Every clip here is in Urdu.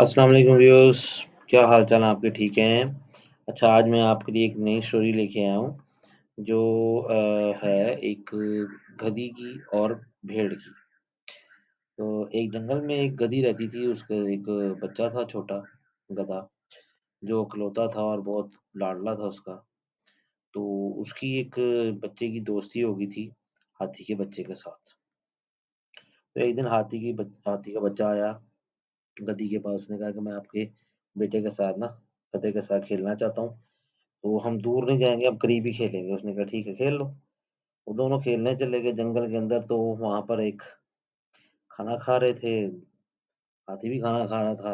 السلام علیکم ویوز، کیا حال چال ہیں آپ کے؟ ٹھیک ہیں؟ اچھا، آج میں آپ کے لیے ایک نئی اسٹوری لے کے آیا ہوں جو ہے ایک گدھی کی اور بھیڑ کی۔ تو ایک جنگل میں ایک گدھی رہتی تھی، اس کا ایک بچہ تھا چھوٹا گدھا، جو اکلوتا تھا اور بہت لاڈلا تھا اس کا۔ تو اس کی ایک بچے کی دوستی ہو گئی تھی ہاتھی کے بچے کے ساتھ۔ تو ایک دن ہاتھی کا بچہ آیا گدھی کے پاس، اس نے کہا کہ میں آپ کے بیٹے کے ساتھ نا گدھے کے ساتھ کھیلنا چاہتا ہوں، تو ہم دور نہیں جائیں گے، اب قریب ہی کھیلیں گے۔ اس نے کہا ٹھیک ہے، کھیل لو۔ وہ دونوں کھیلنے چلے گئے جنگل کے اندر، تو وہاں پر ایک کھانا کھا رہے تھے، ہاتھی بھی کھانا کھا رہا تھا،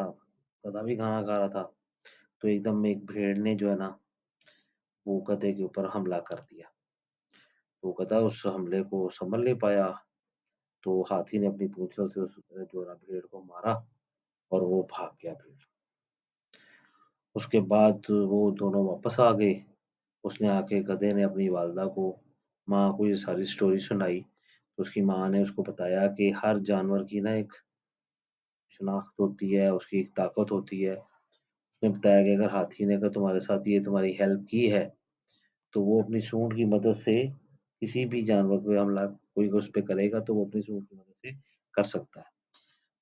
گدھا بھی کھانا کھا رہا تھا۔ تو ایک دم ایک بھیڑ نے جو ہے نا وہ گدھے کے اوپر حملہ کر دیا۔ تو گدھا اس حملے کو سنبھل نہیں پایا، تو ہاتھی نے اپنی پونچھوں سے اس جو ہے نا بھیڑ کو مارا اور وہ بھاگ گیا بھیڑ۔ اس کے بعد وہ دونوں واپس آ گئے۔ اس نے آ کے گدھے نے اپنی والدہ کو، ماں کو یہ ساری سٹوری سنائی۔ اس کی ماں نے اس کو بتایا کہ ہر جانور کی نا ایک شناخت ہوتی ہے، اس کی ایک طاقت ہوتی ہے۔ اس نے بتایا کہ اگر ہاتھی نے اگر تمہارے ساتھ یہ تمہاری ہیلپ کی ہے تو وہ اپنی سونڈ کی مدد سے کسی بھی جانور پہ حملہ کوئی اس پہ کرے گا تو وہ اپنی سونڈ کی مدد سے کر سکتا ہے۔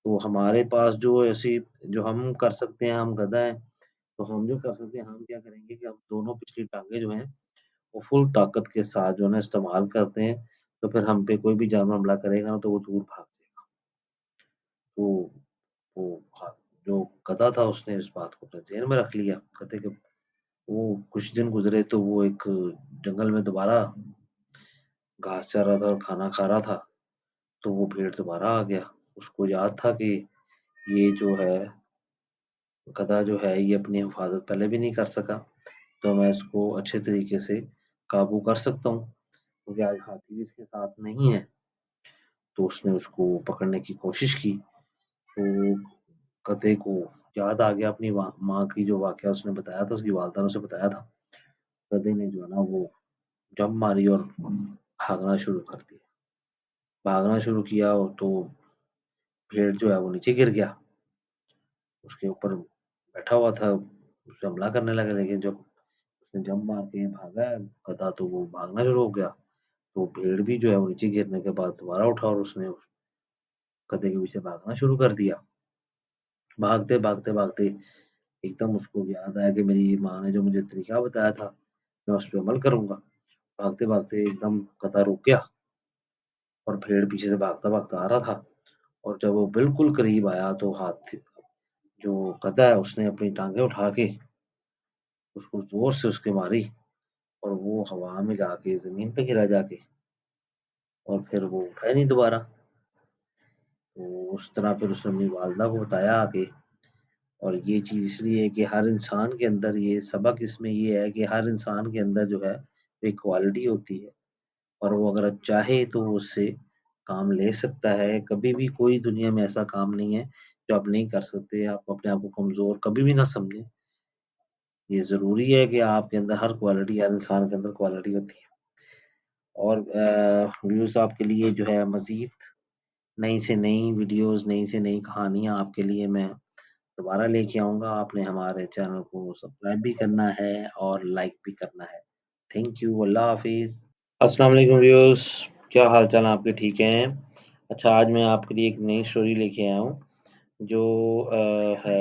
تو ہمارے پاس جو ایسی جو ہم کر سکتے ہیں، ہم گدھا ہیں، تو ہم جو کر سکتے ہیں، ہم کیا کریں گے کہ ہم دونوں پچھلی ٹانگیں جو ہیں وہ فل طاقت کے ساتھ جو ہے نا استعمال کرتے ہیں، تو پھر ہم پہ کوئی بھی جانور حملہ کرے گا تو وہ دور بھاگ جائے گا۔ تو وہ جو گدھا تھا اس نے اس بات کو اپنے ذہن میں رکھ لیا۔ گدھے کے وہ کچھ دن گزرے تو وہ ایک جنگل میں دوبارہ گھاس چر رہا تھا اور کھانا کھا رہا تھا، تو وہ بھیڑ دوبارہ آ گیا۔ اس کو یاد تھا کہ یہ جو ہے گدھا جو ہے یہ اپنی حفاظت پہلے بھی نہیں کر سکا، تو میں اس کو اچھے طریقے سے قابو کر سکتا ہوں، کیونکہ آج ہاتھی بھی اس کے ساتھ نہیں ہے۔ تو اس نے اس کو پکڑنے کی کوشش کی، تو گدھے کو یاد آ گیا اپنی ماں کی جو واقعہ اس نے بتایا تھا، اس کی والدہ نے اسے بتایا تھا۔ گدھے نے جو ہے نا وہ جمپ ماری اور بھاگنا شروع کر دیا۔ بھاگنا شروع کیا تو بھیڑ جو ہے وہ نیچے گر گیا، اس کے اوپر بیٹھا ہوا تھا، اس پہ حملہ کرنے لگا، لیکن جب اس نے جمپ مار کے بھاگا گدھا تو وہ بھاگنا شروع ہو گیا۔ تو بھیڑ بھی جو ہے وہ نیچے گرنے کے بعد دوبارہ اٹھا اور اس نے گدھے کے پیچھے بھاگنا شروع کر دیا۔ بھاگتے بھاگتے بھاگتے ایک دم اس کو یاد آیا کہ میری ماں نے جو مجھے طریقہ بتایا تھا میں اس پہ عمل کروں گا۔ بھاگتے بھاگتے ایک دم گدھا رک گیا اور بھیڑ پیچھے سے بھاگتا بھاگتا آ رہا تھا، اور جب وہ بالکل قریب آیا تو جو گدھا ہے اس نے اپنی ٹانگیں اٹھا کے اس کو زور سے اس کے ماری، اور وہ ہوا میں جا کے زمین پہ گرا جا کے، اور پھر وہ اٹھا نہیں دوبارہ۔ تو اس طرح پھر اس نے اپنی والدہ کو بتایا آگے۔ اور یہ چیز اس لیے ہے کہ ہر انسان کے اندر یہ سبق اس میں یہ ہے کہ ہر انسان کے اندر جو ہے ایک کوالٹی ہوتی ہے، اور وہ اگر چاہے تو وہ اس سے کام لے سکتا ہے۔ کبھی بھی کوئی دنیا میں ایسا کام نہیں ہے جو آپ نہیں کر سکتے۔ آپ اپنے آپ کو کمزور کبھی بھی نہ سمجھیں، یہ ضروری ہے کہ آپ کے اندر ہر کوالٹی، ہر انسان کے اندر کوالٹی ہوتی ہے۔ اور ویوز آپ کے لیے جو ہے مزید نئی سے نئی ویڈیوز، نئی سے نئی کہانیاں آپ کے لیے میں دوبارہ لے کے آؤں گا۔ آپ نے ہمارے چینل کو سبسکرائب بھی کرنا ہے اور لائک بھی کرنا ہے۔ تھینک یو، اللہ حافظ۔ السلام علیکم ویوز، کیا حال چال ہیں آپ کے؟ ٹھیک ہیں؟ اچھا، آج میں آپ کے لیے ایک نئی اسٹوری لے کے آیا ہوں جو ہے